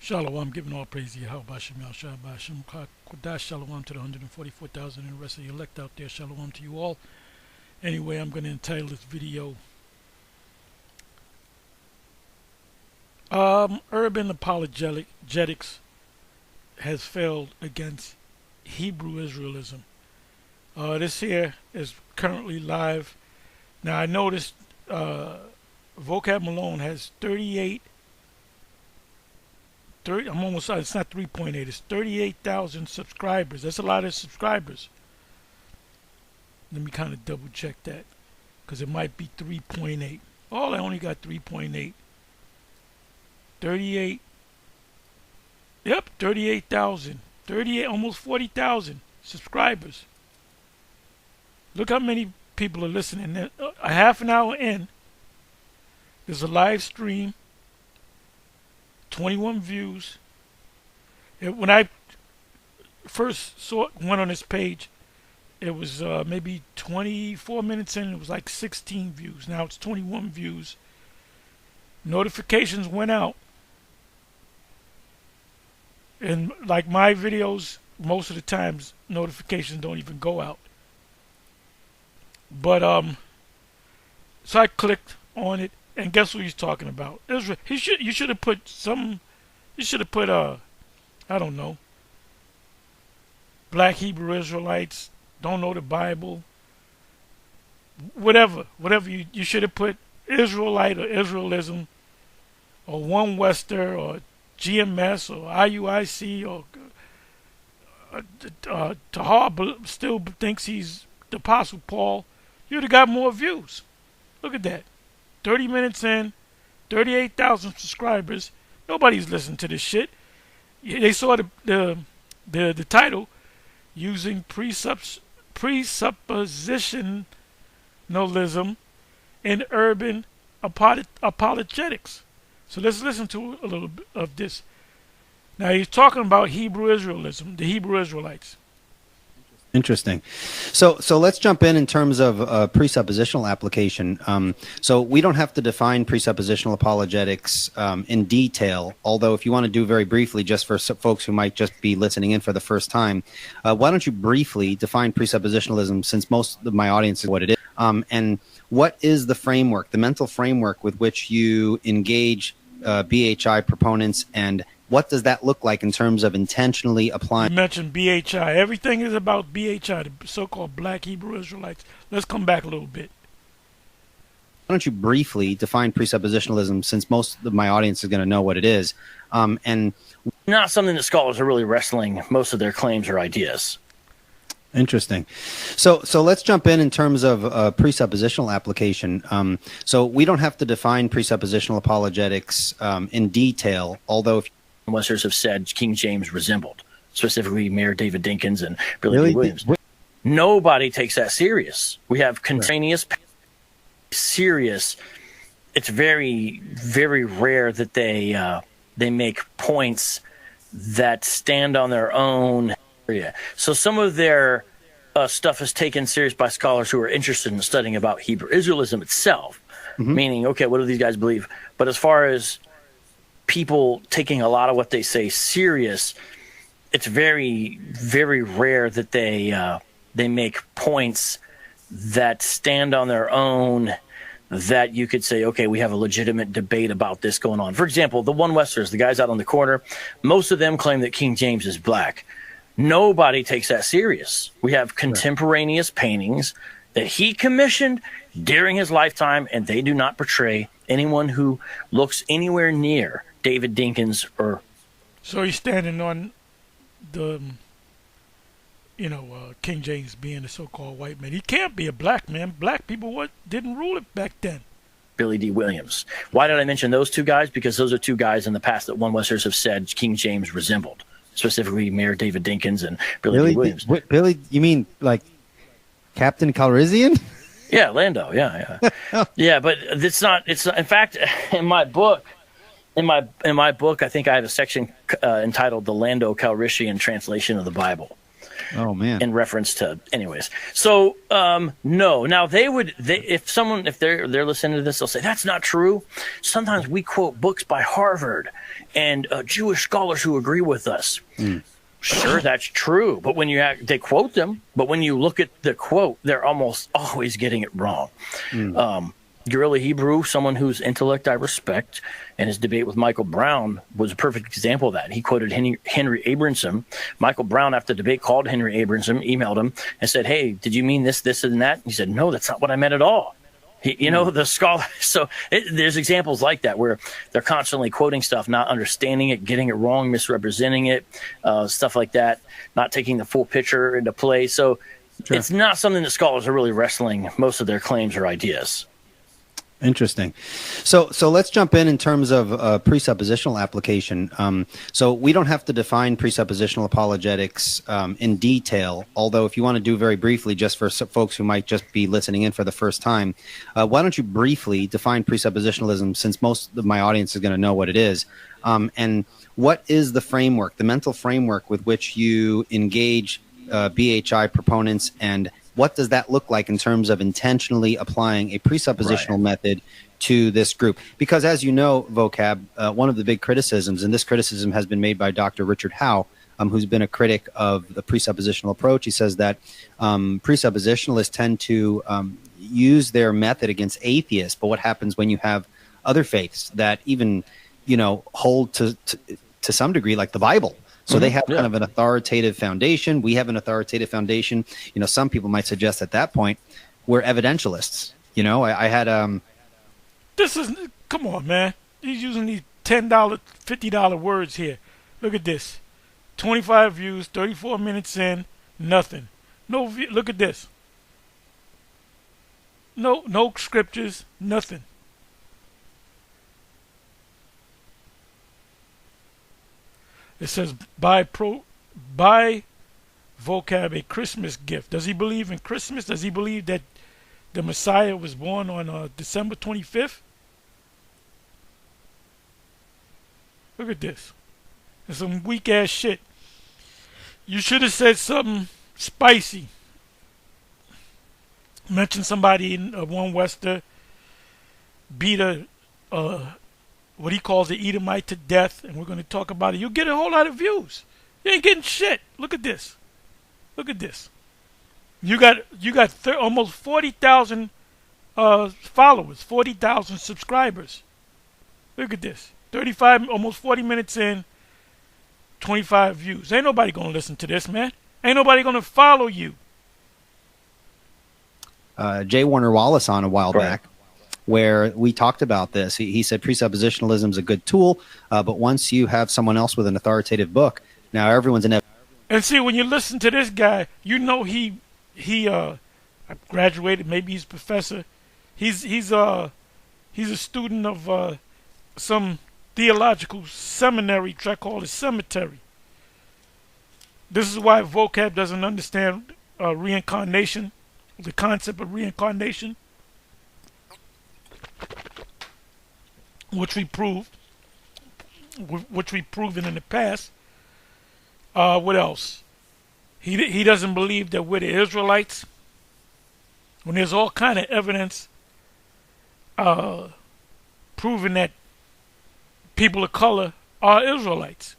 Shalom, giving all praise to YAHAWASHI, QADASH, Shalom to the 144,000 and the rest of the elect out there. Shalom to you all. Anyway, I'm going to entitle this video, Urban Apologetics has failed against Hebrew Israelism. This here is currently live. Now, I noticed Vocab alone has 38. I'm almost, it's not 3.8, it's 38,000 subscribers. That's a lot of subscribers. Let me kind of double check that, because it might be 3.8. Oh, I only got 3.8. 38. Yep, 38,000. 38, almost 40,000 subscribers. Look how many people are listening. A half an hour in, there's a live stream. 21 views. When I first went on this page, it was maybe 24 minutes in. It was like 16 views. Now it's 21 views. Notifications went out, and like my videos, most of the times notifications don't even go out. But so I clicked on it. And guess what he's talking about? Israel. You should have put some. You should have put I don't know. Black Hebrew Israelites don't know the Bible. Whatever you should have put Israelite or Israelism, or One Wester or GMS or IUIC or TAHAR still thinks he's the Apostle Paul. You'd have got more views. Look at that. 30 minutes in, 38,000 subscribers. Nobody's listening to this shit. They saw the title, using presuppositionalism in urban apologetics. So let's listen to a little bit of this. Now he's talking about Hebrew Israelism, the Hebrew Israelites. Interesting. So let's jump in terms of presuppositional application. So we don't have to define presuppositional apologetics in detail, although if you want to do very briefly, just for folks who might just be listening in for the first time, why don't you briefly define presuppositionalism, since most of my audience is what it is, and what is the framework, the mental framework with which you engage BHI proponents, and what does that look like in terms of intentionally applying? You mentioned BHI. Everything is about BHI, the so-called Black Hebrew Israelites. Let's come back a little bit. Why don't you briefly define presuppositionalism, since most of my audience is going to know what it is, and not something that scholars are really wrestling most of their claims or ideas. Interesting. So let's jump in terms of presuppositional application. So we don't have to define presuppositional apologetics in detail, although if Westers have said King James resembled, specifically Mayor David Dinkins and Billy D. Williams. Nobody takes that serious. We have contemporaneous, serious. It's very, very rare that they make points that stand on their own area. So some of their stuff is taken serious by scholars who are interested in studying about Hebrew Israelism itself, meaning, okay, what do these guys believe? But as far as people taking a lot of what they say serious, it's very, very rare that they make points that stand on their own, that you could say, okay, we have a legitimate debate about this going on. For example, the One Westers, the guys out on the corner, most of them claim that King James is black. Nobody takes that serious. We have contemporaneous paintings that he commissioned during his lifetime, and they do not portray anyone who looks anywhere near David Dinkins or. So he's standing on the, King James being a so-called white man. He can't be a black man. Black people didn't rule it back then. Billy D. Williams. Why did I mention those two guys? Because those are two guys in the past that One Westers have said King James resembled, specifically Mayor David Dinkins and Billy D. Williams. Billy, you mean like Captain Calrissian? Yeah, Lando. Yeah. Yeah, but it's not. In fact, in my book, I think I have a section entitled "The Lando Calrissian Translation of the Bible." Oh man. In reference to, anyways. So no. Now if they're listening to this, they'll say that's not true. Sometimes we quote books by Harvard and Jewish scholars who agree with us. Sure, that's true. But when they quote them, but when you look at the quote, they're almost always getting it wrong. Guerrilla Hebrew, someone whose intellect I respect, and his debate with Michael Brown was a perfect example of that. He quoted Henry Abramson. Michael Brown, after the debate, called Henry Abramson, emailed him, and said, "Hey, did you mean this, and that?" He said, "No, that's not what I meant at all." The scholar. So there's examples like that where they're constantly quoting stuff, not understanding it, getting it wrong, misrepresenting it, stuff like that, not taking the full picture into play. So it's not something that scholars are really wrestling most of their claims or ideas. Interesting. So let's jump in terms of presuppositional application. So we don't have to define presuppositional apologetics in detail, although if you want to do very briefly, just for folks who might just be listening in for the first time, why don't you briefly define presuppositionalism, since most of my audience is going to know what it is, and what is the framework, the mental framework with which you engage BHI proponents, and what does that look like in terms of intentionally applying a presuppositional method to this group? Because as you know, Vocab, one of the big criticisms, and this criticism has been made by Dr. Richard Howe, who's been a critic of the presuppositional approach. He says that presuppositionalists tend to use their method against atheists, but what happens when you have other faiths that even, hold to some degree, like the Bible? So they have kind of an authoritative foundation. We have an authoritative foundation. Some people might suggest at that point we're evidentialists. I had come on, man. He's using these $10, $50 words here. Look at this. 25 views, 34 minutes in, nothing. No view. Look at this. No scriptures, nothing. It says, buy Vocab a Christmas gift. Does he believe in Christmas? Does he believe that the Messiah was born on December 25th? Look at this. It's some weak-ass shit. You should have said something spicy. Mention somebody in one Wester beat what he calls the Edomite to death, and we're going to talk about it. You'll get a whole lot of views. You ain't getting shit. Look at this. Look at this. You got almost 40,000 followers, 40,000 subscribers. Look at this. 35, almost 40 minutes in, 25 views. Ain't nobody going to listen to this, man. Ain't nobody going to follow you. J. Warner Wallace on a while back, where we talked about this. He said presuppositionalism is a good tool, but once you have someone else with an authoritative book, now everyone's an. And see, when you listen to this guy, he graduated. Maybe he's a professor. He's a student of some theological seminary, which I call a cemetery. This is why Vocab doesn't understand reincarnation, the concept of reincarnation, which we've proven in the past. What else? He doesn't believe that we're the Israelites, when there's all kind of evidence proving that people of color are Israelites.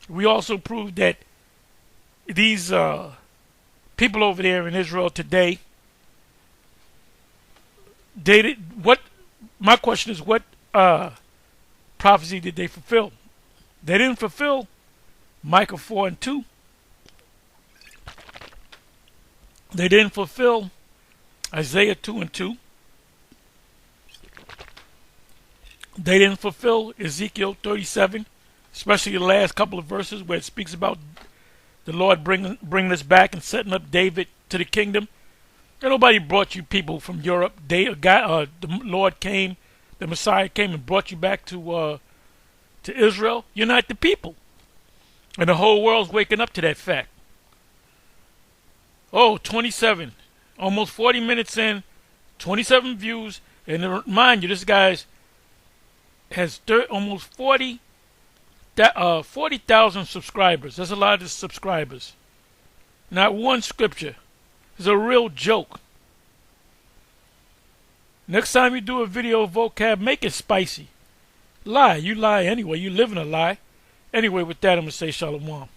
We also proved that these people over there in Israel today, my question is, what prophecy did they fulfill? They didn't fulfill Micah 4:2. They didn't fulfill Isaiah 2:2. They didn't fulfill Ezekiel 37, especially the last couple of verses where it speaks about the Lord bringing us back and setting up David to the kingdom. And nobody brought you people from Europe. The Lord came, the Messiah came and brought you back to Israel. You're not the people. And the whole world's waking up to that fact. Oh, 27. Almost 40 minutes in, 27 views. And to remind you, this guy has almost 40 40,000 subscribers. That's a lot of subscribers. Not one scripture. It's a real joke. Next time you do a video of vocab, make it spicy. Lie. You lie anyway. You live in a lie. Anyway, with that, I'm going to say shalom.